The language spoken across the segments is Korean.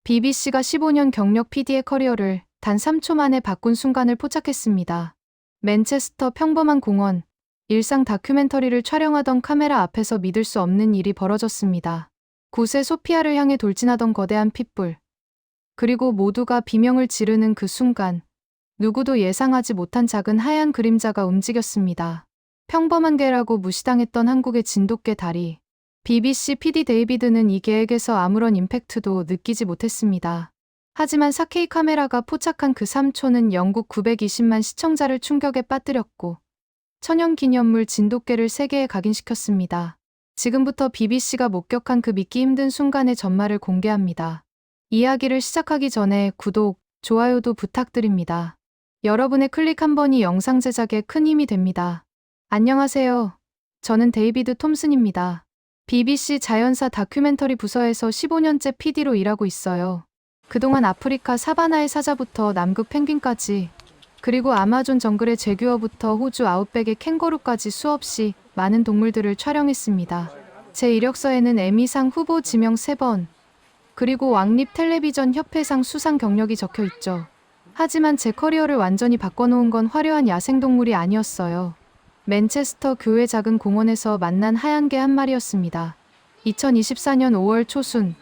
BBC가 15년 경력 PD의 커리어를 단 3초 만에 바꾼 순간을 포착했습니다. 맨체스터 평범한 공원, 일상 다큐멘터리를 촬영하던 카메라 앞에서 믿을 수 없는 일이 벌어졌습니다. 곳에 소피아를 향해 돌진하던 거대한 핏불. 그리고 모두가 비명을 지르는 그 순간, 누구도 예상하지 못한 작은 하얀 그림자가 움직였습니다. 평범한 개라고 무시당했던 한국의 진돗개 다리. BBC PD 데이비드는 이 계획에서 아무런 임팩트도 느끼지 못했습니다. 하지만 4K 카메라가 포착한 그 3초는 영국 920만 시청자를 충격에 빠뜨렸고 천연기념물 진돗개를 세계에 각인시켰습니다. 지금부터 BBC가 목격한 그 믿기 힘든 순간의 전말을 공개합니다. 이야기를 시작하기 전에 구독, 좋아요도 부탁드립니다. 여러분의 클릭 한 번이 영상 제작에 큰 힘이 됩니다. 안녕하세요. 저는 데이비드 톰슨입니다. BBC 자연사 다큐멘터리 부서에서 15년째 PD로 일하고 있어요. 그동안 아프리카 사바나의 사자부터 남극 펭귄까지, 그리고 아마존 정글의 제규어부터 호주 아웃백의 캥거루까지 수없이 많은 동물들을 촬영했습니다. 제 이력서에는 에미상 후보 지명 3번, 그리고 왕립 텔레비전 협회상 수상 경력이 적혀 있죠. 하지만 제 커리어를 완전히 바꿔놓은 건 화려한 야생동물이 아니었어요. 맨체스터 교회 작은 공원에서 만난 하얀 개 한 마리였습니다. 2024년 5월 초순,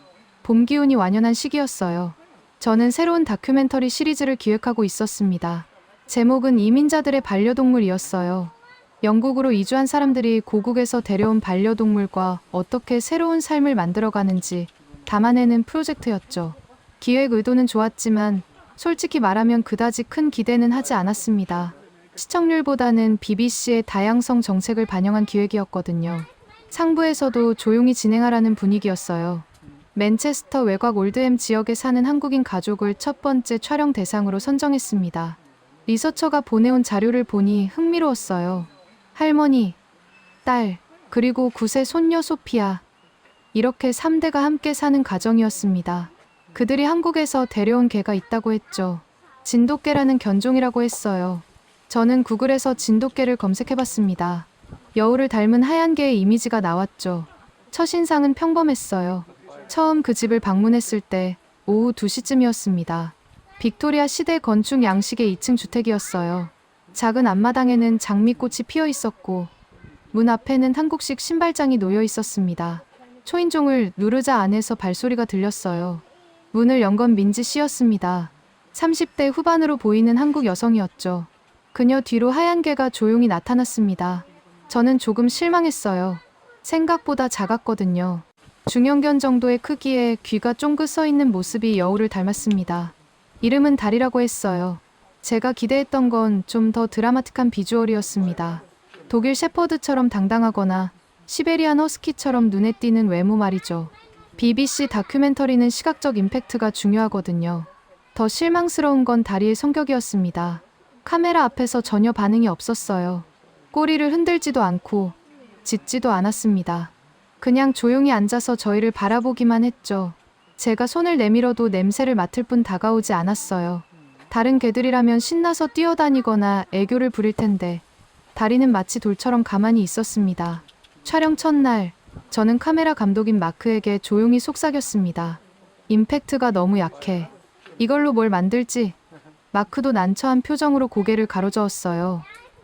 봄 기운이 완연한 시기였어요. 저는 새로운 다큐멘터리 시리즈를 기획하고 있었습니다. 제목은 이민자들의 반려동물이었어요. 영국으로 이주한 사람들이 고국에서 데려온 반려동물과 어떻게 새로운 삶을 만들어가는지 담아내는 프로젝트였죠. 기획 의도는 좋았지만 솔직히 말하면 그다지 큰 기대는 하지 않았습니다. 시청률보다는 BBC의 다양성 정책을 반영한 기획이었거든요. 상부에서도 조용히 진행하라는 분위기였어요. 맨체스터 외곽 올드햄 지역에 사는 한국인 가족을 첫 번째 촬영 대상으로 선정했습니다. 리서처가 보내온 자료를 보니 흥미로웠어요. 할머니, 딸, 그리고 9세 손녀 소피아. 이렇게 3대가 함께 사는 가정이었습니다. 그들이 한국에서 데려온 개가 있다고 했죠. 진돗개라는 견종이라고 했어요. 저는 구글에서 진돗개를 검색해봤습니다. 여우를 닮은 하얀 개의 이미지가 나왔죠. 첫인상은 평범했어요. 처음 그 집을 방문했을 때 오후 2시쯤이었습니다. 빅토리아 시대 건축 양식의 2층 주택이었어요. 작은 앞마당에는 장미꽃이 피어 있었고 문 앞에는 한국식 신발장이 놓여 있었습니다. 초인종을 누르자 안에서 발소리가 들렸어요. 문을 연 건 민지 씨였습니다. 30대 후반으로 보이는 한국 여성이었죠. 그녀 뒤로 하얀 개가 조용히 나타났습니다. 저는 조금 실망했어요. 생각보다 작았거든요. 중형견 정도의 크기에 귀가 쫑긋 서 있는 모습이 여우를 닮았습니다. 이름은 달이라고 했어요. 제가 기대했던 건 좀 더 드라마틱한 비주얼이었습니다. 독일 셰퍼드처럼 당당하거나 시베리안 허스키처럼 눈에 띄는 외모 말이죠. BBC 다큐멘터리는 시각적 임팩트가 중요하거든요. 더 실망스러운 건 다리의 성격이었습니다. 카메라 앞에서 전혀 반응이 없었어요. 꼬리를 흔들지도 않고 짖지도 않았습니다. 그냥 조용히 앉아서 저희를 바라보기만 했죠. 제가 손을 내밀어도 냄새를 맡을 뿐 다가오지 않았어요. 다른 개들이라면 신나서 뛰어다니거나 애교를 부릴 텐데 다리는 마치 돌처럼 가만히 있었습니다. 촬영 첫날, 저는 카메라 감독인 마크에게 조용히 속삭였습니다. 임팩트가 너무 약해. 이걸로 뭘 만들지? 마크도 난처한 표정으로 고개를 가로저었어요.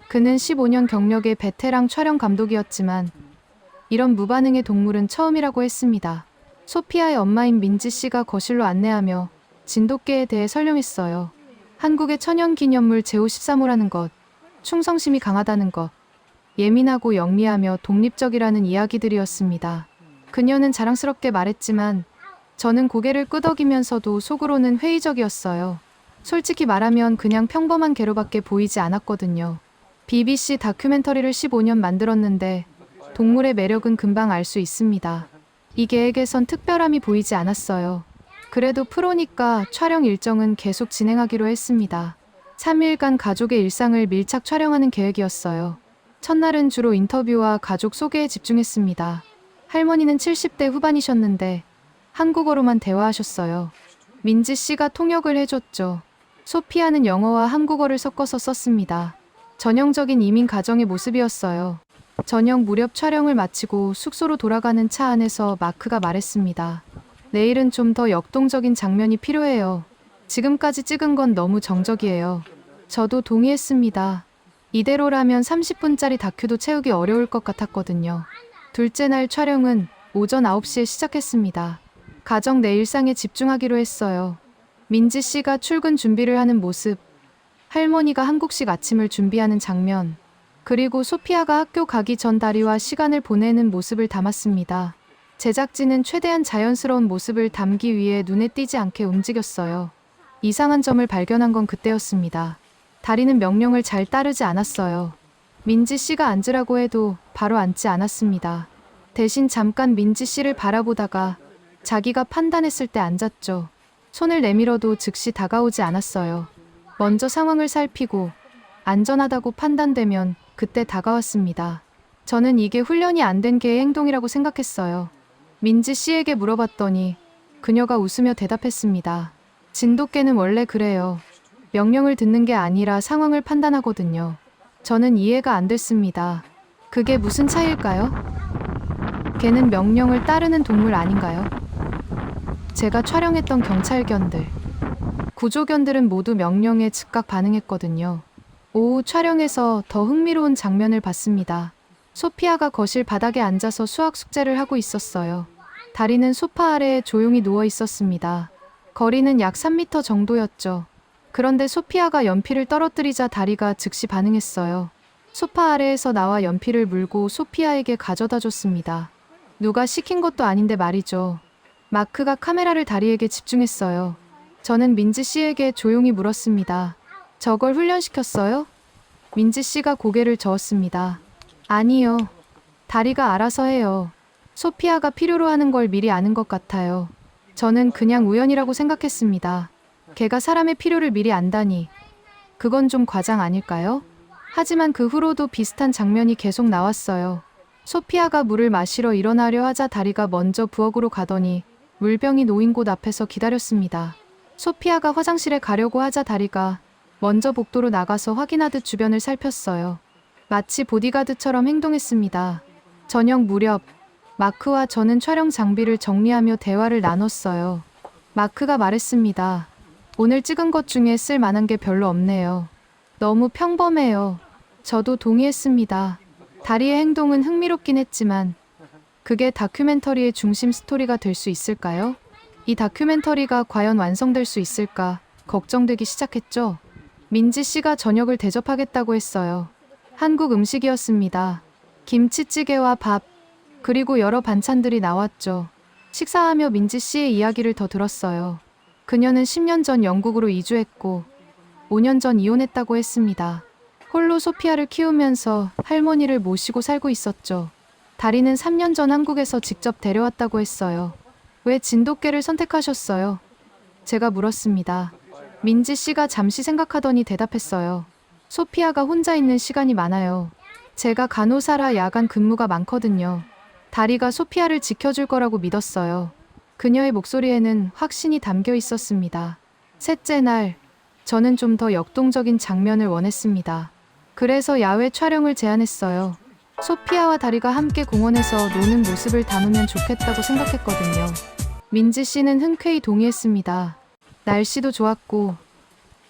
그는 15년 경력의 베테랑 촬영 감독이었지만 이런 무반응의 동물은 처음이라고 했습니다. 소피아의 엄마인 민지 씨가 거실로 안내하며 진돗개에 대해 설명했어요. 한국의 천연기념물 제53호라는 것, 충성심이 강하다는 것, 예민하고 영리하며 독립적이라는 이야기들이었습니다. 그녀는 자랑스럽게 말했지만 저는 고개를 끄덕이면서도 속으로는 회의적이었어요. 솔직히 말하면 그냥 평범한 개로밖에 보이지 않았거든요. BBC 다큐멘터리를 15년 만들었는데 동물의 매력은 금방 알 수 있습니다. 이 계획에선 특별함이 보이지 않았어요. 그래도 프로니까 촬영 일정은 계속 진행하기로 했습니다. 3일간 가족의 일상을 밀착 촬영하는 계획이었어요. 첫날은 주로 인터뷰와 가족 소개에 집중했습니다. 할머니는 70대 후반이셨는데 한국어로만 대화하셨어요. 민지 씨가 통역을 해줬죠. 소피아는 영어와 한국어를 섞어서 썼습니다. 전형적인 이민 가정의 모습이었어요. 저녁 무렵 촬영을 마치고 숙소로 돌아가는 차 안에서 마크가 말했습니다. 내일은 좀 더 역동적인 장면이 필요해요. 지금까지 찍은 건 너무 정적이에요. 저도 동의했습니다. 이대로라면 30분짜리 다큐도 채우기 어려울 것 같았거든요. 둘째 날 촬영은 오전 9시에 시작했습니다. 가정 내 일상에 집중하기로 했어요. 민지 씨가 출근 준비를 하는 모습, 할머니가 한국식 아침을 준비하는 장면, 그리고 소피아가 학교 가기 전 다리와 시간을 보내는 모습을 담았습니다. 제작진은 최대한 자연스러운 모습을 담기 위해 눈에 띄지 않게 움직였어요. 이상한 점을 발견한 건 그때였습니다. 다리는 명령을 잘 따르지 않았어요. 민지 씨가 앉으라고 해도 바로 앉지 않았습니다. 대신 잠깐 민지 씨를 바라보다가 자기가 판단했을 때 앉았죠. 손을 내밀어도 즉시 다가오지 않았어요. 먼저 상황을 살피고 안전하다고 판단되면 그때 다가왔습니다. 저는 이게 훈련이 안 된 개의 행동이라고 생각했어요. 민지 씨에게 물어봤더니 그녀가 웃으며 대답했습니다. 진돗개는 원래 그래요. 명령을 듣는 게 아니라 상황을 판단하거든요. 저는 이해가 안 됐습니다. 그게 무슨 차이일까요? 개는 명령을 따르는 동물 아닌가요? 제가 촬영했던 경찰견들, 구조견들은 모두 명령에 즉각 반응했거든요. 오후 촬영에서 더 흥미로운 장면을 봤습니다. 소피아가 거실 바닥에 앉아서 수학 숙제를 하고 있었어요. 다리는 소파 아래에 조용히 누워 있었습니다. 거리는 약 3m 정도였죠. 그런데 소피아가 연필을 떨어뜨리자 다리가 즉시 반응했어요. 소파 아래에서 나와 연필을 물고 소피아에게 가져다 줬습니다. 누가 시킨 것도 아닌데 말이죠. 마크가 카메라를 다리에게 집중했어요. 저는 민지 씨에게 조용히 물었습니다. 저걸 훈련시켰어요? 민지 씨가 고개를 저었습니다. 아니요. 다리가 알아서 해요. 소피아가 필요로 하는 걸 미리 아는 것 같아요. 저는 그냥 우연이라고 생각했습니다. 걔가 사람의 필요를 미리 안다니. 그건 좀 과장 아닐까요? 하지만 그 후로도 비슷한 장면이 계속 나왔어요. 소피아가 물을 마시러 일어나려 하자 다리가 먼저 부엌으로 가더니 물병이 놓인 곳 앞에서 기다렸습니다. 소피아가 화장실에 가려고 하자 다리가 먼저 복도로 나가서 확인하듯 주변을 살폈어요. 마치 보디가드처럼 행동했습니다. 저녁 무렵 마크와 저는 촬영 장비를 정리하며 대화를 나눴어요. 마크가 말했습니다. 오늘 찍은 것 중에 쓸 만한 게 별로 없네요. 너무 평범해요. 저도 동의했습니다. 다리의 행동은 흥미롭긴 했지만 그게 다큐멘터리의 중심 스토리가 될 수 있을까요? 이 다큐멘터리가 과연 완성될 수 있을까 걱정되기 시작했죠. 민지 씨가 저녁을 대접하겠다고 했어요. 한국 음식이었습니다. 김치찌개와 밥, 그리고 여러 반찬들이 나왔죠. 식사하며 민지 씨의 이야기를 더 들었어요. 그녀는 10년 전 영국으로 이주했고 5년 전 이혼했다고 했습니다. 홀로 소피아를 키우면서 할머니를 모시고 살고 있었죠. 다리는 3년 전 한국에서 직접 데려왔다고 했어요. 왜 진돗개를 선택하셨어요? 제가 물었습니다. 민지 씨가 잠시 생각하더니 대답했어요. 소피아가 혼자 있는 시간이 많아요. 제가 간호사라 야간 근무가 많거든요. 다리가 소피아를 지켜줄 거라고 믿었어요. 그녀의 목소리에는 확신이 담겨 있었습니다. 셋째 날, 저는 좀 더 역동적인 장면을 원했습니다. 그래서 야외 촬영을 제안했어요. 소피아와 다리가 함께 공원에서 노는 모습을 담으면 좋겠다고 생각했거든요. 민지 씨는 흔쾌히 동의했습니다. 날씨도 좋았고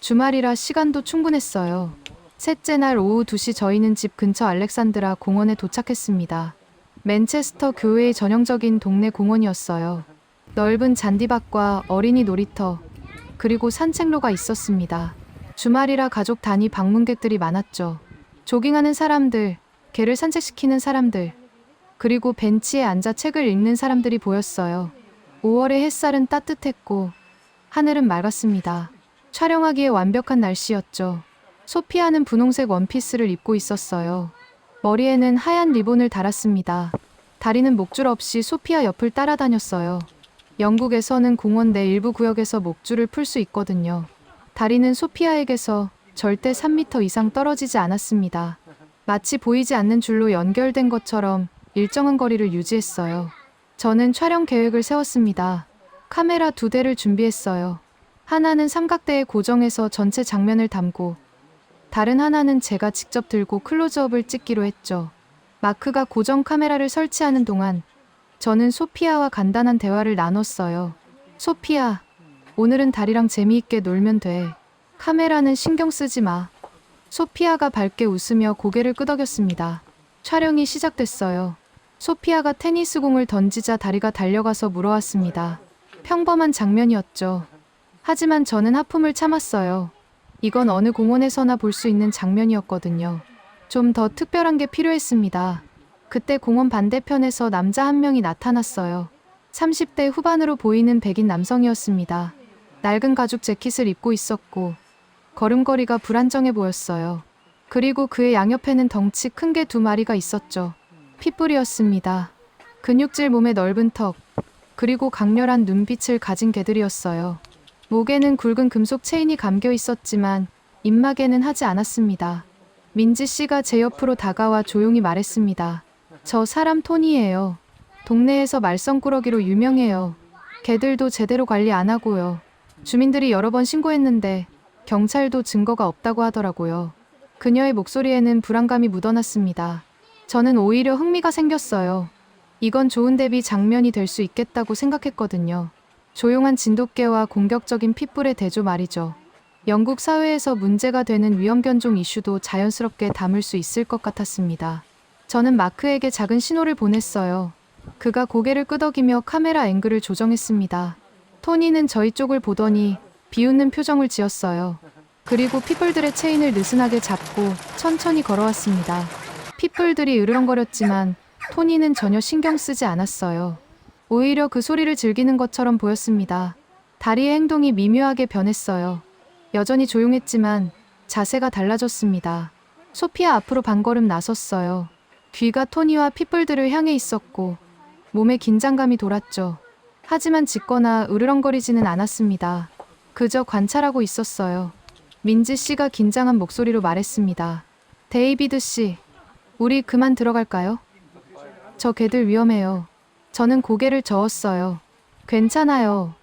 주말이라 시간도 충분했어요. 셋째 날 오후 2시 저희는 집 근처 알렉산드라 공원에 도착했습니다. 맨체스터 교회의 전형적인 동네 공원이었어요. 넓은 잔디밭과 어린이 놀이터, 그리고 산책로가 있었습니다. 주말이라 가족 단위 방문객들이 많았죠. 조깅하는 사람들, 개를 산책시키는 사람들, 그리고 벤치에 앉아 책을 읽는 사람들이 보였어요. 5월의 햇살은 따뜻했고 하늘은 맑았습니다. 촬영하기에 완벽한 날씨였죠. 소피아는 분홍색 원피스를 입고 있었어요. 머리에는 하얀 리본을 달았습니다. 다리는 목줄 없이 소피아 옆을 따라다녔어요. 영국에서는 공원 내 일부 구역에서 목줄을 풀 수 있거든요. 다리는 소피아에게서 절대 3m 이상 떨어지지 않았습니다. 마치 보이지 않는 줄로 연결된 것처럼 일정한 거리를 유지했어요. 저는 촬영 계획을 세웠습니다. 카메라 2대를 준비했어요. 하나는 삼각대에 고정해서 전체 장면을 담고 다른 하나는 제가 직접 들고 클로즈업을 찍기로 했죠. 마크가 고정 카메라를 설치하는 동안 저는 소피아와 간단한 대화를 나눴어요. 소피아, 오늘은 다리랑 재미있게 놀면 돼. 카메라는 신경 쓰지 마. 소피아가 밝게 웃으며 고개를 끄덕였습니다. 촬영이 시작됐어요. 소피아가 테니스 공을 던지자 다리가 달려가서 물어왔습니다. 평범한 장면이었죠. 하지만 저는 하품을 참았어요. 이건 어느 공원에서나 볼 수 있는 장면이었거든요. 좀 더 특별한 게 필요했습니다. 그때 공원 반대편에서 남자 한 명이 나타났어요. 30대 후반으로 보이는 백인 남성이었습니다. 낡은 가죽 재킷을 입고 있었고 걸음걸이가 불안정해 보였어요. 그리고 그의 양옆에는 덩치 큰 개 2마리가 있었죠. 핏불이었습니다. 근육질 몸에 넓은 턱, 그리고 강렬한 눈빛을 가진 개들이었어요. 목에는 굵은 금속 체인이 감겨 있었지만 입마개는 하지 않았습니다. 민지 씨가 제 옆으로 다가와 조용히 말했습니다. 저 사람 토니예요. 동네에서 말썽꾸러기로 유명해요. 개들도 제대로 관리 안 하고요. 주민들이 여러 번 신고했는데 경찰도 증거가 없다고 하더라고요. 그녀의 목소리에는 불안감이 묻어났습니다. 저는 오히려 흥미가 생겼어요. 이건 좋은 대비 장면이 될 수 있겠다고 생각했거든요. 조용한 진돗개와 공격적인 핏불의 대조 말이죠. 영국 사회에서 문제가 되는 위험견종 이슈도 자연스럽게 담을 수 있을 것 같았습니다. 저는 마크에게 작은 신호를 보냈어요. 그가 고개를 끄덕이며 카메라 앵글을 조정했습니다. 토니는 저희 쪽을 보더니 비웃는 표정을 지었어요. 그리고 핏불들의 체인을 느슨하게 잡고 천천히 걸어왔습니다. 핏불들이 으르렁거렸지만 토니는 전혀 신경 쓰지 않았어요. 오히려 그 소리를 즐기는 것처럼 보였습니다. 다리의 행동이 미묘하게 변했어요. 여전히 조용했지만 자세가 달라졌습니다. 소피아 앞으로 반걸음 나섰어요. 귀가 토니와 핏불들을 향해 있었고 몸에 긴장감이 돌았죠. 하지만 짖거나 으르렁거리지는 않았습니다. 그저 관찰하고 있었어요. 민지 씨가 긴장한 목소리로 말했습니다. 데이비드 씨, 우리 그만 들어갈까요? 저 개들 위험해요. 저는 고개를 저었어요. 괜찮아요.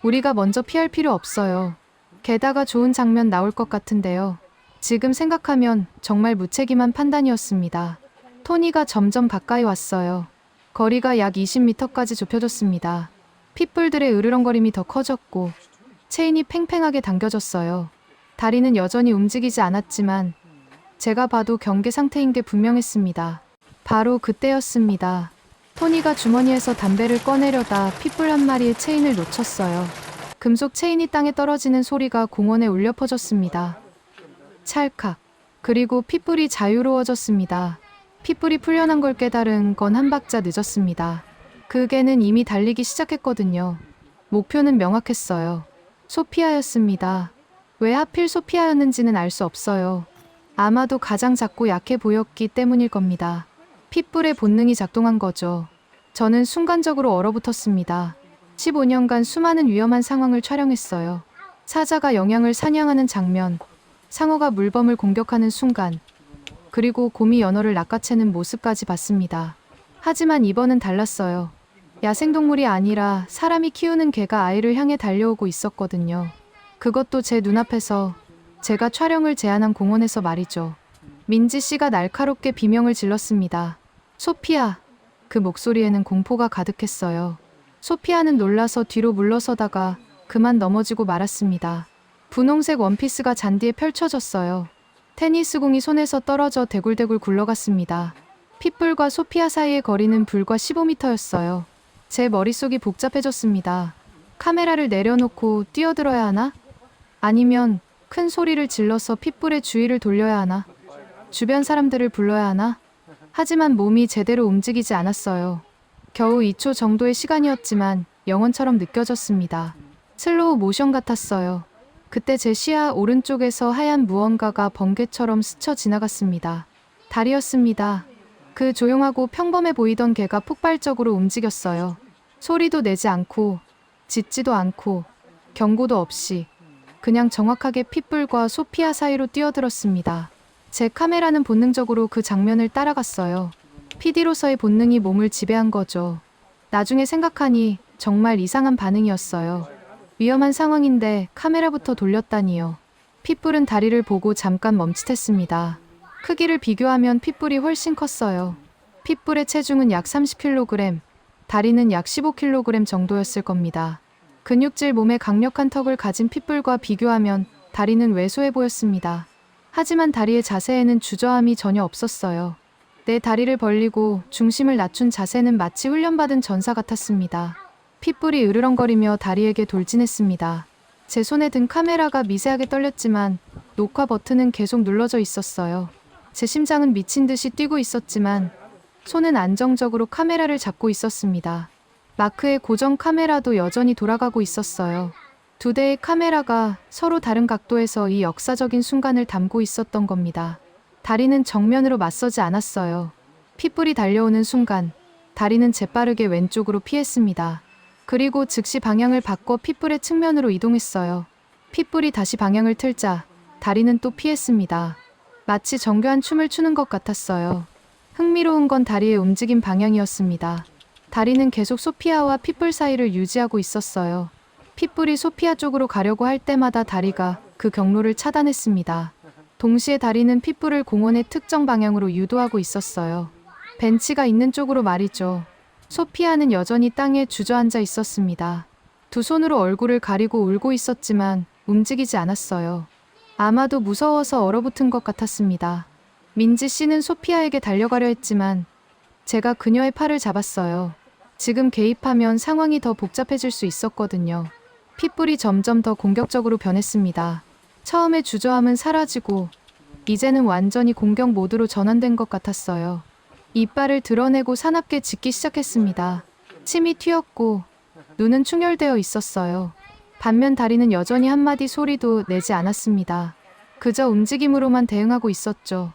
우리가 먼저 피할 필요 없어요. 게다가 좋은 장면 나올 것 같은데요. 지금 생각하면 정말 무책임한 판단이었습니다. 토니가 점점 가까이 왔어요. 거리가 약 20m까지 좁혀졌습니다. 핏불들의 으르렁거림이 더 커졌고 체인이 팽팽하게 당겨졌어요. 다리는 여전히 움직이지 않았지만 제가 봐도 경계 상태인 게 분명했습니다. 바로 그때였습니다. 토니가 주머니에서 담배를 꺼내려다 핏불 한 마리의 체인을 놓쳤어요. 금속 체인이 땅에 떨어지는 소리가 공원에 울려 퍼졌습니다. 찰칵. 그리고 핏불이 자유로워졌습니다. 핏불이 풀려난 걸 깨달은 건 한 박자 늦었습니다. 그 개는 이미 달리기 시작했거든요. 목표는 명확했어요. 소피아였습니다. 왜 하필 소피아였는지는 알 수 없어요. 아마도 가장 작고 약해 보였기 때문일 겁니다. 핏불의 본능이 작동한 거죠. 저는 순간적으로 얼어붙었습니다. 15년간 수많은 위험한 상황을 촬영했어요. 사자가 영양을 사냥하는 장면, 상어가 물범을 공격하는 순간, 그리고 곰이 연어를 낚아채는 모습까지 봤습니다. 하지만 이번은 달랐어요. 야생동물이 아니라 사람이 키우는 개가 아이를 향해 달려오고 있었거든요. 그것도 제 눈앞에서, 제가 촬영을 제안한 공원에서 말이죠. 민지 씨가 날카롭게 비명을 질렀습니다. 소피아! 그 목소리에는 공포가 가득했어요. 소피아는 놀라서 뒤로 물러서다가 그만 넘어지고 말았습니다. 분홍색 원피스가 잔디에 펼쳐졌어요. 테니스공이 손에서 떨어져 대굴대굴 굴러갔습니다. 핏불과 소피아 사이의 거리는 불과 15m였어요. 제 머릿속이 복잡해졌습니다. 카메라를 내려놓고 뛰어들어야 하나? 아니면 큰 소리를 질러서 핏불의 주의를 돌려야 하나? 주변 사람들을 불러야 하나? 하지만 몸이 제대로 움직이지 않았어요. 겨우 2초 정도의 시간이었지만 영원처럼 느껴졌습니다. 슬로우 모션 같았어요. 그때 제 시야 오른쪽에서 하얀 무언가가 번개처럼 스쳐 지나갔습니다. 달이었습니다. 그 조용하고 평범해 보이던 개가 폭발적으로 움직였어요. 소리도 내지 않고 짖지도 않고 경고도 없이 그냥 정확하게 핏불과 소피아 사이로 뛰어들었습니다. 제 카메라는 본능적으로 그 장면을 따라갔어요. PD로서의 본능이 몸을 지배한 거죠. 나중에 생각하니 정말 이상한 반응이었어요. 위험한 상황인데 카메라부터 돌렸다니요. 핏불은 다리를 보고 잠깐 멈칫했습니다. 크기를 비교하면 핏불이 훨씬 컸어요. 핏불의 체중은 약 30kg, 다리는 약 15kg 정도였을 겁니다. 근육질 몸에 강력한 턱을 가진 핏불과 비교하면 다리는 왜소해 보였습니다. 하지만 다리의 자세에는 주저함이 전혀 없었어요. 내 다리를 벌리고 중심을 낮춘 자세는 마치 훈련받은 전사 같았습니다. 핏불이 으르렁거리며 다리에게 돌진했습니다. 제 손에 든 카메라가 미세하게 떨렸지만 녹화 버튼은 계속 눌러져 있었어요. 제 심장은 미친 듯이 뛰고 있었지만 손은 안정적으로 카메라를 잡고 있었습니다. 마크의 고정 카메라도 여전히 돌아가고 있었어요. 두 대의 카메라가 서로 다른 각도에서 이 역사적인 순간을 담고 있었던 겁니다. 다리는 정면으로 맞서지 않았어요. 핏불이 달려오는 순간 다리는 재빠르게 왼쪽으로 피했습니다. 그리고 즉시 방향을 바꿔 핏불의 측면으로 이동했어요. 핏불이 다시 방향을 틀자 다리는 또 피했습니다. 마치 정교한 춤을 추는 것 같았어요. 흥미로운 건 다리의 움직임 방향이었습니다. 다리는 계속 소피아와 핏불 사이를 유지하고 있었어요. 핏불이 소피아 쪽으로 가려고 할 때마다 다리가 그 경로를 차단했습니다. 동시에 다리는 핏불을 공원의 특정 방향으로 유도하고 있었어요. 벤치가 있는 쪽으로 말이죠. 소피아는 여전히 땅에 주저앉아 있었습니다. 두 손으로 얼굴을 가리고 울고 있었지만 움직이지 않았어요. 아마도 무서워서 얼어붙은 것 같았습니다. 민지 씨는 소피아에게 달려가려 했지만 제가 그녀의 팔을 잡았어요. 지금 개입하면 상황이 더 복잡해질 수 있었거든요. 핏불이 점점 더 공격적으로 변했습니다. 처음에 주저함은 사라지고 이제는 완전히 공격 모드로 전환된 것 같았어요. 이빨을 드러내고 사납게 짖기 시작했습니다. 침이 튀었고 눈은 충혈되어 있었어요. 반면 다리는 여전히 한마디 소리도 내지 않았습니다. 그저 움직임으로만 대응하고 있었죠.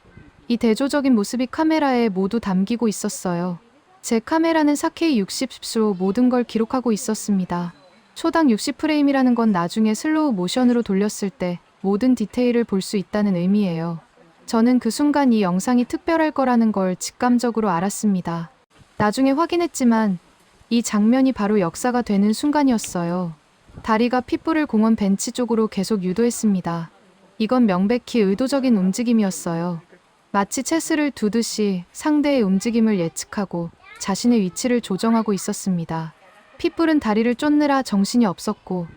이 대조적인 모습이 카메라에 모두 담기고 있었어요. 제 카메라는 4K 60로 모든 걸 기록하고 있었습니다. 초당 60프레임이라는 건 나중에 슬로우 모션으로 돌렸을 때 모든 디테일을 볼 수 있다는 의미예요. 저는 그 순간 이 영상이 특별할 거라는 걸 직감적으로 알았습니다. 나중에 확인했지만 이 장면이 바로 역사가 되는 순간이었어요. 다리가 핏불을 공원 벤치 쪽으로 계속 유도했습니다. 이건 명백히 의도적인 움직임이었어요. 마치 체스를 두듯이 상대의 움직임을 예측하고 자신의 위치를 조정하고 있었습니다. 핏불은 다리를 쫓느라 정신이 없었고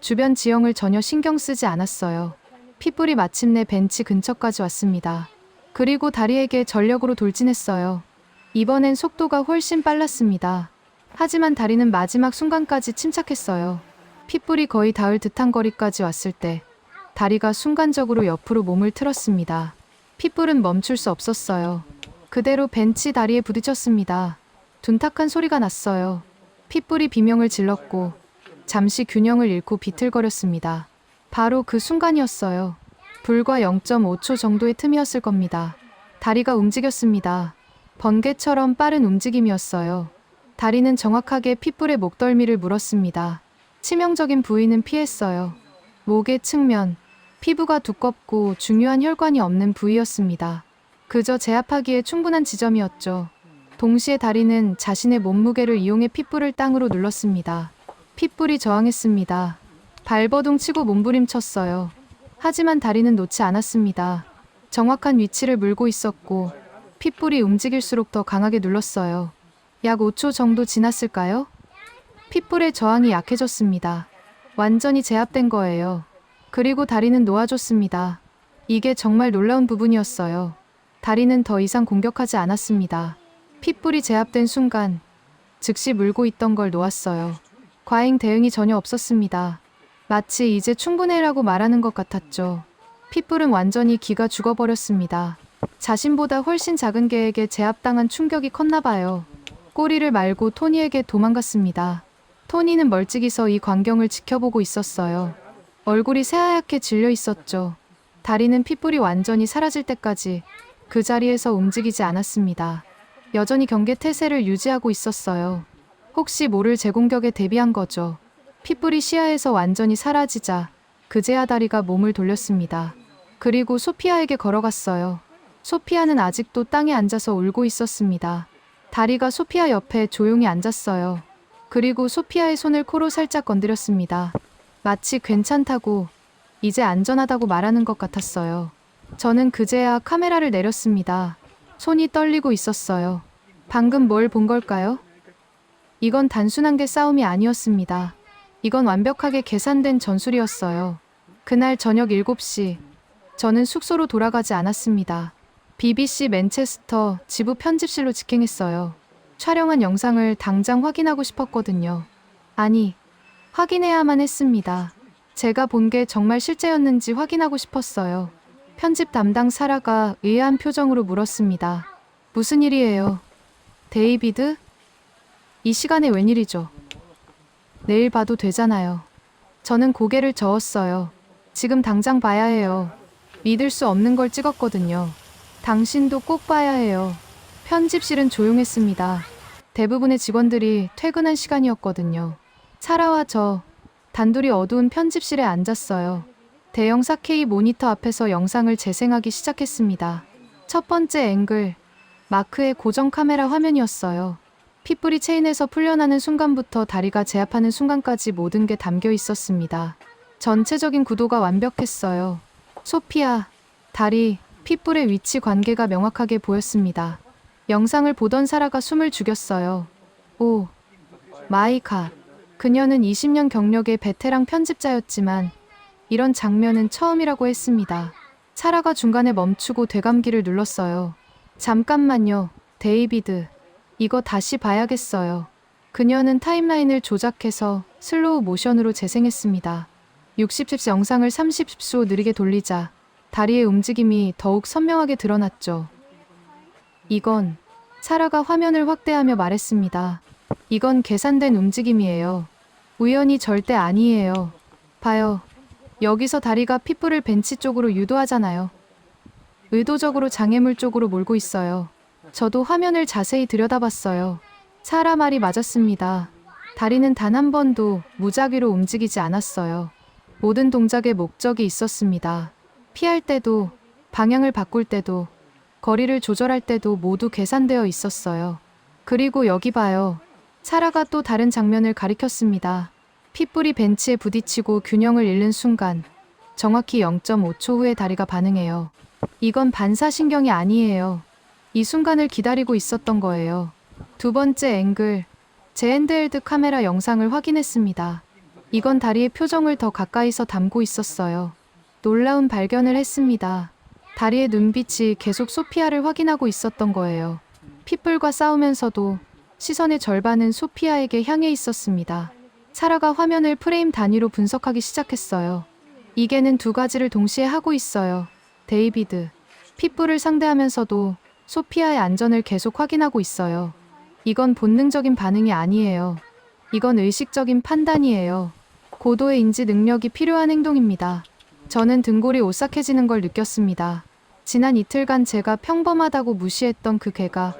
주변 지형을 전혀 신경 쓰지 않았어요. 핏불이 마침내 벤치 근처까지 왔습니다. 그리고 다리에게 전력으로 돌진했어요. 이번엔 속도가 훨씬 빨랐습니다. 하지만 다리는 마지막 순간까지 침착했어요. 핏불이 거의 닿을 듯한 거리까지 왔을 때 다리가 순간적으로 옆으로 몸을 틀었습니다. 핏불은 멈출 수 없었어요. 그대로 벤치 다리에 부딪혔습니다. 둔탁한 소리가 났어요. 핏불이 비명을 질렀고 잠시 균형을 잃고 비틀거렸습니다. 바로 그 순간이었어요. 불과 0.5초 정도의 틈이었을 겁니다. 다리가 움직였습니다. 번개처럼 빠른 움직임이었어요. 다리는 정확하게 핏불의 목덜미를 물었습니다. 치명적인 부위는 피했어요. 목의 측면, 피부가 두껍고 중요한 혈관이 없는 부위였습니다. 그저 제압하기에 충분한 지점이었죠. 동시에 다리는 자신의 몸무게를 이용해 핏불을 땅으로 눌렀습니다. 핏불이 저항했습니다. 발버둥 치고 몸부림쳤어요. 하지만 다리는 놓지 않았습니다. 정확한 위치를 물고 있었고 핏불이 움직일수록 더 강하게 눌렀어요. 약 5초 정도 지났을까요? 핏불의 저항이 약해졌습니다. 완전히 제압된 거예요. 그리고 다리는 놓아줬습니다. 이게 정말 놀라운 부분이었어요. 다리는 더 이상 공격하지 않았습니다. 핏불이 제압된 순간 즉시 물고 있던 걸 놓았어요. 과잉 대응이 전혀 없었습니다. 마치 이제 충분해라고 말하는 것 같았죠. 핏불은 완전히 기가 죽어버렸습니다. 자신보다 훨씬 작은 개에게 제압당한 충격이 컸나 봐요. 꼬리를 말고 토니에게 도망갔습니다. 토니는 멀찍이 서 이 광경을 지켜보고 있었어요. 얼굴이 새하얗게 질려 있었죠. 다리는 핏불이 완전히 사라질 때까지 그 자리에서 움직이지 않았습니다. 여전히 경계 태세를 유지하고 있었어요. 혹시 모를 재공격에 대비한 거죠. 핏불이 시야에서 완전히 사라지자 그제야 다리가 몸을 돌렸습니다. 그리고 소피아에게 걸어갔어요. 소피아는 아직도 땅에 앉아서 울고 있었습니다. 다리가 소피아 옆에 조용히 앉았어요. 그리고 소피아의 손을 코로 살짝 건드렸습니다. 마치 괜찮다고, 이제 안전하다고 말하는 것 같았어요. 저는 그제야 카메라를 내렸습니다. 손이 떨리고 있었어요. 방금 뭘 본 걸까요? 이건 단순한 게 싸움이 아니었습니다. 이건 완벽하게 계산된 전술이었어요. 그날 저녁 7시, 저는 숙소로 돌아가지 않았습니다. BBC 맨체스터 지부 편집실로 직행했어요. 촬영한 영상을 당장 확인하고 싶었거든요. 아니, 확인해야만 했습니다. 제가 본 게 정말 실제였는지 확인하고 싶었어요. 편집 담당 사라가 의아한 표정으로 물었습니다. 무슨 일이에요? 데이비드? 이 시간에 웬일이죠? 내일 봐도 되잖아요. 저는 고개를 저었어요. 지금 당장 봐야 해요. 믿을 수 없는 걸 찍었거든요. 당신도 꼭 봐야 해요. 편집실은 조용했습니다. 대부분의 직원들이 퇴근한 시간이었거든요. 사라와 저, 단둘이 어두운 편집실에 앉았어요. 대형 4K 모니터 앞에서 영상을 재생하기 시작했습니다. 첫 번째 앵글, 마크의 고정 카메라 화면이었어요. 핏불이 체인에서 풀려나는 순간부터 다리가 제압하는 순간까지 모든 게 담겨 있었습니다. 전체적인 구도가 완벽했어요. 소피아, 다리, 핏불의 위치 관계가 명확하게 보였습니다. 영상을 보던 사라가 숨을 죽였어요. 오, 마이 갓. 그녀는 20년 경력의 베테랑 편집자였지만 이런 장면은 처음이라고 했습니다. 사라가 중간에 멈추고 되감기를 눌렀어요. 잠깐만요, 데이비드. 이거 다시 봐야겠어요. 그녀는 타임라인을 조작해서 슬로우 모션으로 재생했습니다. 60십 영상을 30초 느리게 돌리자 다리의 움직임이 더욱 선명하게 드러났죠. 이건, 사라가 화면을 확대하며 말했습니다. 이건 계산된 움직임이에요. 우연이 절대 아니에요. 봐요. 여기서 다리가 핏불을 벤치 쪽으로 유도하잖아요. 의도적으로 장애물 쪽으로 몰고 있어요. 저도 화면을 자세히 들여다봤어요. 사라 말이 맞았습니다. 다리는 단 한 번도 무작위로 움직이지 않았어요. 모든 동작에 목적이 있었습니다. 피할 때도, 방향을 바꿀 때도, 거리를 조절할 때도 모두 계산되어 있었어요. 그리고 여기 봐요. 사라가 또 다른 장면을 가리켰습니다. 핏불이 벤치에 부딪히고 균형을 잃는 순간, 정확히 0.5초 후에 다리가 반응해요. 이건 반사신경이 아니에요. 이 순간을 기다리고 있었던 거예요. 두 번째 앵글, 제 핸드헬드 카메라 영상을 확인했습니다. 이건 다리의 표정을 더 가까이서 담고 있었어요. 놀라운 발견을 했습니다. 다리의 눈빛이 계속 소피아를 확인하고 있었던 거예요. 핏불과 싸우면서도 시선의 절반은 소피아에게 향해 있었습니다. 사라가 화면을 프레임 단위로 분석하기 시작했어요. 이게는 두 가지를 동시에 하고 있어요. 데이비드, 핏불을 상대하면서도 소피아의 안전을 계속 확인하고 있어요. 이건 본능적인 반응이 아니에요. 이건 의식적인 판단이에요. 고도의 인지 능력이 필요한 행동입니다. 저는 등골이 오싹해지는 걸 느꼈습니다. 지난 이틀간 제가 평범하다고 무시했던 그 개가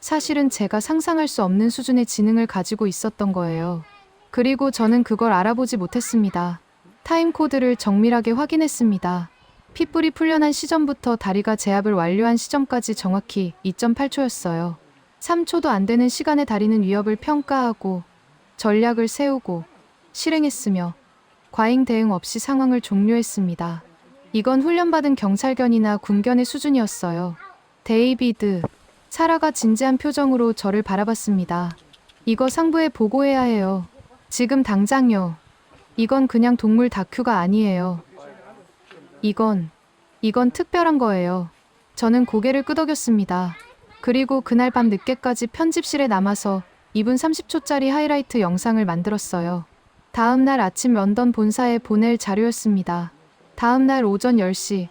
사실은 제가 상상할 수 없는 수준의 지능을 가지고 있었던 거예요. 그리고 저는 그걸 알아보지 못했습니다. 타임코드를 정밀하게 확인했습니다. 핏불이 풀려난 시점부터 다리가 제압을 완료한 시점까지 정확히 2.8초였어요. 3초도 안 되는 시간에 다리는 위협을 평가하고 전략을 세우고 실행했으며 과잉 대응 없이 상황을 종료했습니다. 이건 훈련받은 경찰견이나 군견의 수준이었어요. 데이비드, 사라가 진지한 표정으로 저를 바라봤습니다. 이거 상부에 보고해야 해요. 지금 당장요. 이건 그냥 동물 다큐가 아니에요. 이건 특별한 거예요. 저는 고개를 끄덕였습니다. 그리고 그날 밤 늦게까지 편집실에 남아서 2분 30초짜리 하이라이트 영상을 만들었어요. 다음 날 아침 런던 본사에 보낼 자료였습니다. 다음 날 오전 10시,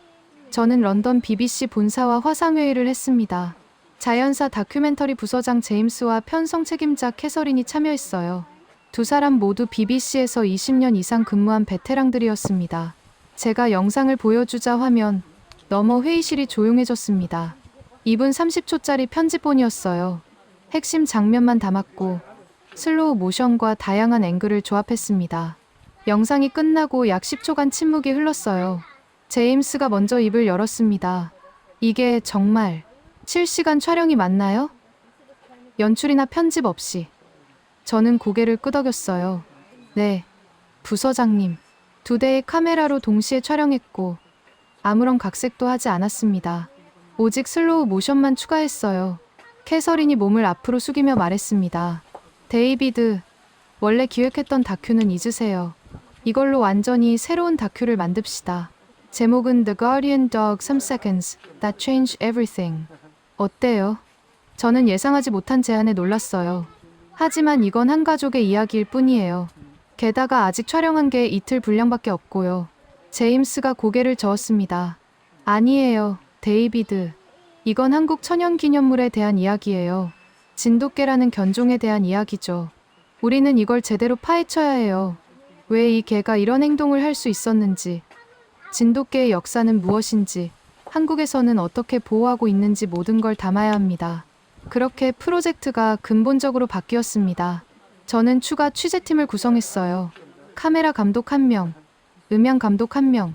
저는 런던 BBC 본사와 화상회의를 했습니다. 자연사 다큐멘터리 부서장 제임스와 편성 책임자 캐서린이 참여했어요. 두 사람 모두 BBC에서 20년 이상 근무한 베테랑들이었습니다. 제가 영상을 보여주자 화면 너머 회의실이 조용해졌습니다. 2분 30초짜리 편집본이었어요. 핵심 장면만 담았고 슬로우 모션과 다양한 앵글을 조합했습니다. 영상이 끝나고 약 10초간 침묵이 흘렀어요. 제임스가 먼저 입을 열었습니다. 이게 정말 실시간 촬영이 맞나요? 연출이나 편집 없이. 저는 고개를 끄덕였어요. 네, 부서장님. 2대의 카메라로 동시에 촬영했고 아무런 각색도 하지 않았습니다. 오직 슬로우 모션만 추가했어요. 캐서린이 몸을 앞으로 숙이며 말했습니다. 데이비드, 원래 기획했던 다큐는 잊으세요. 이걸로 완전히 새로운 다큐를 만듭시다. 제목은 The Guardian Dog 3 Seconds That Changed Everything. 어때요? 저는 예상하지 못한 제안에 놀랐어요. 하지만 이건 한 가족의 이야기일 뿐이에요. 게다가 아직 촬영한 게 이틀 분량밖에 없고요. 제임스가 고개를 저었습니다. 아니에요, 데이비드. 이건 한국 천연기념물에 대한 이야기예요. 진돗개라는 견종에 대한 이야기죠. 우리는 이걸 제대로 파헤쳐야 해요. 왜 이 개가 이런 행동을 할 수 있었는지, 진돗개의 역사는 무엇인지, 한국에서는 어떻게 보호하고 있는지 모든 걸 담아야 합니다. 그렇게 프로젝트가 근본적으로 바뀌었습니다. 저는 추가 취재팀을 구성했어요. 카메라 감독 1명, 음향 감독 1명,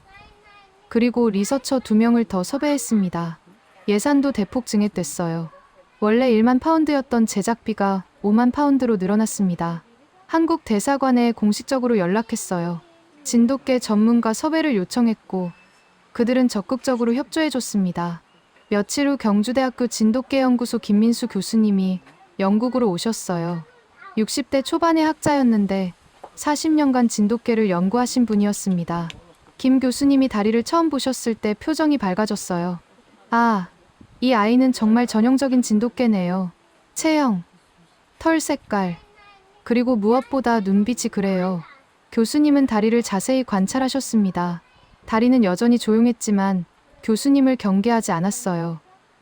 그리고 리서처 2명을 더 섭외했습니다. 예산도 대폭 증액됐어요. 원래 1만 파운드였던 제작비가 5만 파운드로 늘어났습니다. 한국 대사관에 공식적으로 연락했어요. 진돗개 전문가 섭외를 요청했고 그들은 적극적으로 협조해줬습니다. 며칠 후 경주대학교 진돗개연구소 김민수 교수님이 영국으로 오셨어요. 60대 초반의 학자였는데 40년간 진돗개를 연구하신 분이었습니다. 김 교수님이 다리를 처음 보셨을 때 표정이 밝아졌어요. 아, 이 아이는 정말 전형적인 진돗개네요. 체형, 털 색깔, 그리고 무엇보다 눈빛이 그래요. 교수님은 다리를 자세히 관찰하셨습니다. 다리는 여전히 조용했지만 교수님을 경계하지 않았어요.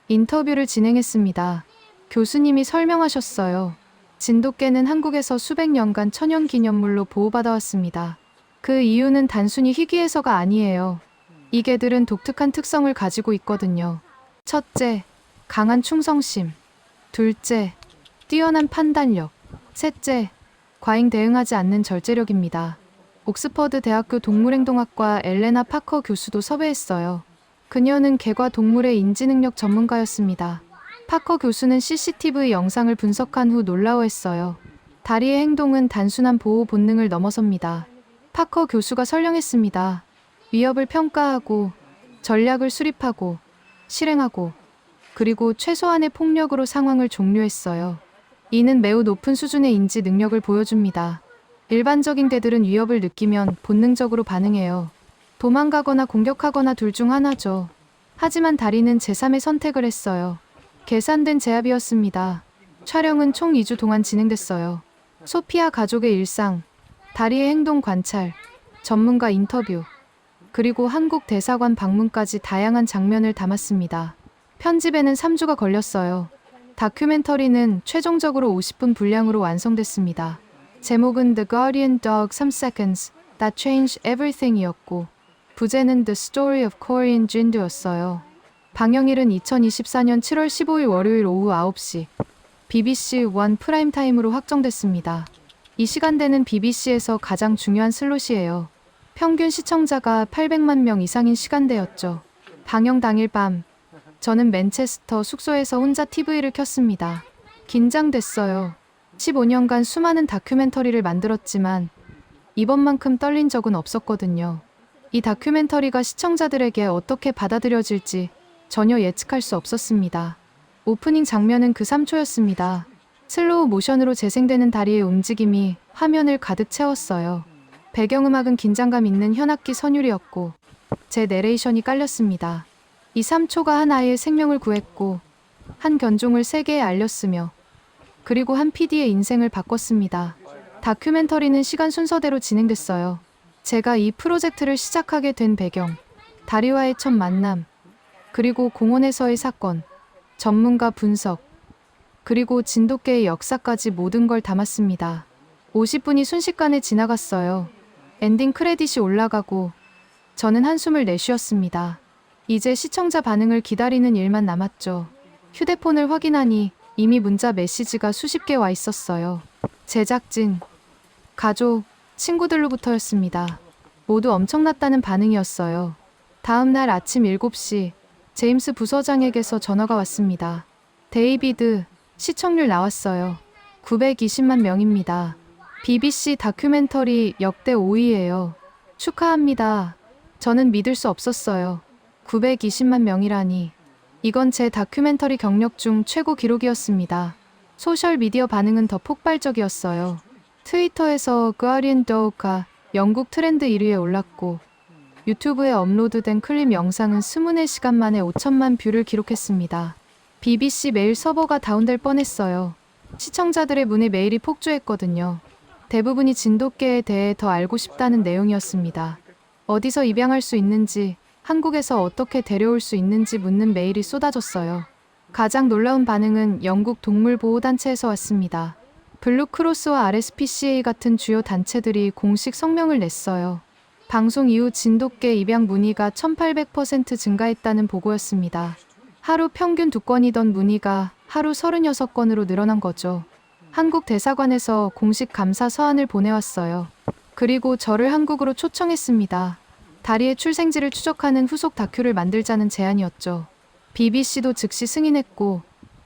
인터뷰를 진행했습니다. 교수님이 설명하셨어요. 진돗개는 한국에서 수백 년간 천연기념물로 보호받아왔습니다. 그 이유는 단순히 희귀해서가 아니에요. 이 개들은 독특한 특성을 가지고 있거든요. 첫째, 강한 충성심. 둘째, 뛰어난 판단력. 셋째, 과잉 대응하지 않는 절제력입니다. 옥스퍼드 대학교 동물행동학과 엘레나 파커 교수도 섭외했어요. 그녀는 개과 동물의 인지능력 전문가였습니다. 파커 교수는 CCTV 영상을 분석한 후 놀라워했어요. 다리의 행동은 단순한 보호 본능을 넘어섭니다. 파커 교수가 설명했습니다. 위협을 평가하고, 전략을 수립하고, 실행하고, 그리고 최소한의 폭력으로 상황을 종료했어요. 이는 매우 높은 수준의 인지 능력을 보여줍니다. 일반적인 개들은 위협을 느끼면 본능적으로 반응해요. 도망가거나 공격하거나 둘 중 하나죠. 하지만 다리는 제3의 선택을 했어요. 계산된 제압이었습니다. 촬영은 총 2주 동안 진행됐어요. 소피아 가족의 일상, 다리의 행동 관찰, 전문가 인터뷰, 그리고 한국 대사관 방문까지 다양한 장면을 담았습니다. 편집에는 3주가 걸렸어요. 다큐멘터리는 최종적으로 50분 분량으로 완성됐습니다. 제목은 The Guardian Dog 3 Seconds That Changed Everything이었고 부제는 The Story of Korean Jindo였어요. 방영일은 2024년 7월 15일 월요일 오후 9시 BBC 1 프라임타임으로 확정됐습니다. 이 시간대는 BBC에서 가장 중요한 슬롯이에요. 평균 시청자가 800만 명 이상인 시간대였죠. 방영 당일 밤 저는 맨체스터 숙소에서 혼자 TV를 켰습니다. 긴장됐어요. 15년간 수많은 다큐멘터리를 만들었지만 이번만큼 떨린 적은 없었거든요. 이 다큐멘터리가 시청자들에게 어떻게 받아들여질지 전혀 예측할 수 없었습니다. 오프닝 장면은 그 3초였습니다. 슬로우 모션으로 재생되는 다리의 움직임이 화면을 가득 채웠어요. 배경음악은 긴장감 있는 현악기 선율이었고 제 내레이션이 깔렸습니다. 이 3초가 한 아이의 생명을 구했고 한 견종을 세계에 알렸으며 그리고 한 PD의 인생을 바꿨습니다. 다큐멘터리는 시간 순서대로 진행됐어요. 제가 이 프로젝트를 시작하게 된 배경, 다리와의 첫 만남, 그리고 공원에서의 사건, 전문가 분석, 그리고 진돗개의 역사까지 모든 걸 담았습니다. 50분이 순식간에 지나갔어요. 엔딩 크레딧이 올라가고 저는 한숨을 내쉬었습니다. 이제 시청자 반응을 기다리는 일만 남았죠. 휴대폰을 확인하니 이미 문자 메시지가 수십 개 와 있었어요. 제작진, 가족, 친구들로부터였습니다. 모두 엄청났다는 반응이었어요. 다음 날 아침 7시 제임스 부서장에게서 전화가 왔습니다. 데이비드, 시청률 나왔어요. 920만 명입니다. BBC 다큐멘터리 역대 5위예요. 축하합니다. 저는 믿을 수 없었어요. 920만 명이라니. 이건 제 다큐멘터리 경력 중 최고 기록이었습니다. 소셜미디어 반응은 더 폭발적이었어요. 트위터에서 Guardian Dog가 영국 트렌드 1위에 올랐고 유튜브에 업로드된 클립 영상은 24시간 만에 5천만 뷰를 기록했습니다. BBC 메일 서버가 다운될 뻔했어요. 시청자들의 문에 메일이 폭주했거든요. 대부분이 진돗개에 대해 더 알고 싶다는 내용이었습니다. 어디서 입양할 수 있는지, 한국에서 어떻게 데려올 수 있는지 묻는 메일이 쏟아졌어요. 가장 놀라운 반응은 영국 동물보호단체에서 왔습니다. 블루크로스와 RSPCA 같은 주요 단체들이 공식 성명을 냈어요. 방송 이후 진돗개 입양 문의가 1800% 증가했다는 보고였습니다. 하루 평균 2건이던 문의가 하루 36건으로 늘어난 거죠. 한국 대사관에서 공식 감사 서한을 보내왔어요. 그리고 저를 한국으로 초청했습니다. 다리의 출생지를 추적하는 후속 다큐를 만들자는 제안이었죠. BBC도 즉시 승인했고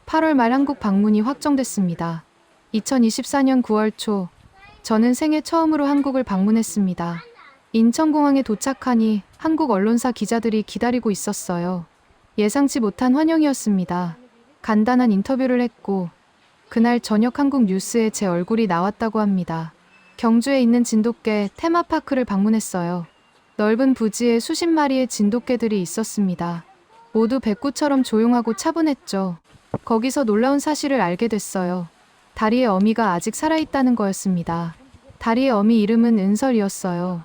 8월 말 한국 방문이 확정됐습니다. 2024년 9월 초 저는 생애 처음으로 한국을 방문했습니다. 인천공항에 도착하니 한국 언론사 기자들이 기다리고 있었어요. 예상치 못한 환영이었습니다. 간단한 인터뷰를 했고 그날 저녁 한국 뉴스에 제 얼굴이 나왔다고 합니다. 경주에 있는 진돗개 테마파크를 방문했어요. 넓은 부지에 수십 마리의 진돗개들이 있었습니다. 모두 백구처럼 조용하고 차분했죠. 거기서 놀라운 사실을 알게 됐어요. 다리의 어미가 아직 살아있다는 거였습니다. 다리의 어미 이름은 은설이었어요.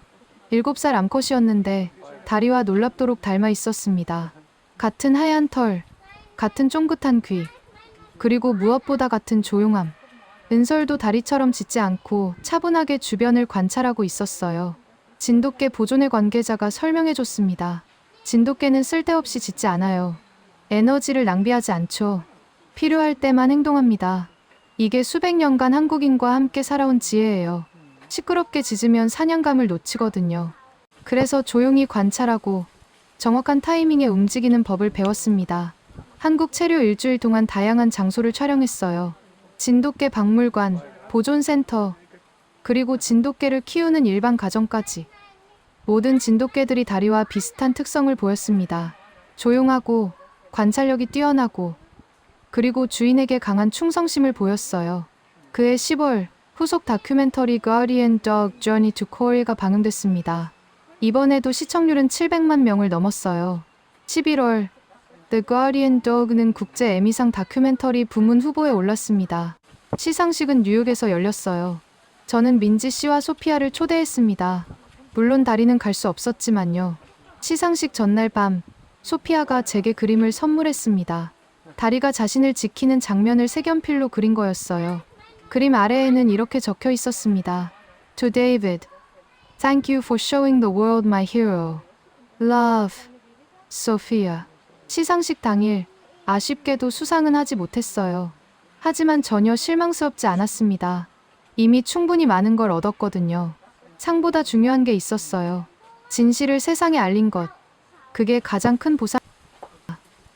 7살 암컷이었는데 다리와 놀랍도록 닮아 있었습니다. 같은 하얀 털, 같은 쫑긋한 귀, 그리고 무엇보다 같은 조용함. 은설도 다리처럼 짖지 않고 차분하게 주변을 관찰하고 있었어요. 진돗개 보존회 관계자가 설명해줬습니다. 진돗개는 쓸데없이 짖지 않아요. 에너지를 낭비하지 않죠. 필요할 때만 행동합니다. 이게 수백 년간 한국인과 함께 살아온 지혜예요. 시끄럽게 짖으면 사냥감을 놓치거든요. 그래서 조용히 관찰하고 정확한 타이밍에 움직이는 법을 배웠습니다. 한국 체류 일주일 동안 다양한 장소를 촬영했어요. 진돗개 박물관, 보존센터, 그리고 진돗개를 키우는 일반 가정까지. 모든 진돗개들이 다리와 비슷한 특성을 보였습니다. 조용하고 관찰력이 뛰어나고 그리고 주인에게 강한 충성심을 보였어요. 그해 10월 후속 다큐멘터리 Guardian Dog Journey to Korea가 방영됐습니다. 이번에도 시청률은 700만 명을 넘었어요. 11월 The Guardian Dog는 국제 에미상 다큐멘터리 부문 후보에 올랐습니다. 시상식은 뉴욕에서 열렸어요. 저는 민지 씨와 소피아를 초대했습니다. 물론 다리는 갈 수 없었지만요. 시상식 전날 밤 소피아가 제게 그림을 선물했습니다. 다리가 자신을 지키는 장면을 색연필로 그린 거였어요. 그림 아래에는 이렇게 적혀 있었습니다. To David, thank you for showing the world my hero. Love, Sophia. 시상식 당일 아쉽게도 수상은 하지 못했어요. 하지만 전혀 실망스럽지 않았습니다. 이미 충분히 많은 걸 얻었거든요. 상보다 중요한 게 있었어요. 진실을 세상에 알린 것. 그게 가장 큰 보상.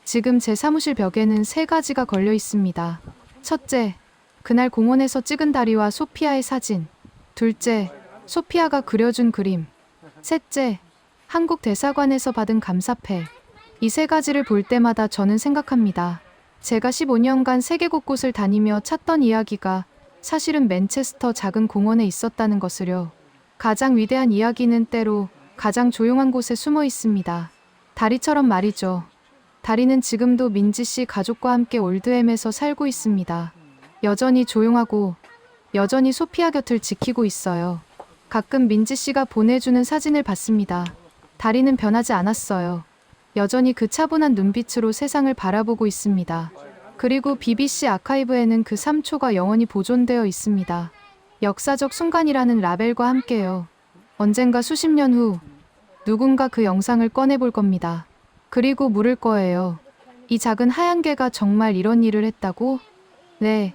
지금 제 사무실 벽에는 3가지가 걸려 있습니다. 첫째, 그날 공원에서 찍은 다리와 소피아의 사진. 둘째, 소피아가 그려준 그림. 셋째, 한국 대사관에서 받은 감사패. 이 3가지를 볼 때마다 저는 생각합니다. 제가 15년간 세계 곳곳을 다니며 찾던 이야기가 사실은 맨체스터 작은 공원에 있었다는 것을요. 가장 위대한 이야기는 때로 가장 조용한 곳에 숨어 있습니다. 다리처럼 말이죠. 다리는 지금도 민지 씨 가족과 함께 올드햄에서 살고 있습니다. 여전히 조용하고 여전히 소피아 곁을 지키고 있어요. 가끔 민지 씨가 보내주는 사진을 봤습니다. 다리는 변하지 않았어요. 여전히 그 차분한 눈빛으로 세상을 바라보고 있습니다. 그리고 BBC 아카이브에는 그 3초가 영원히 보존되어 있습니다. 역사적 순간이라는 라벨과 함께요. 언젠가 수십 년 후 누군가 그 영상을 꺼내볼 겁니다. 그리고 물을 거예요. 이 작은 하얀 개가 정말 이런 일을 했다고? 네,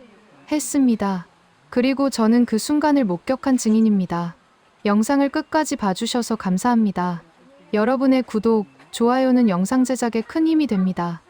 했습니다. 그리고 저는 그 순간을 목격한 증인입니다. 영상을 끝까지 봐주셔서 감사합니다. 여러분의 구독, 좋아요는 영상 제작에 큰 힘이 됩니다.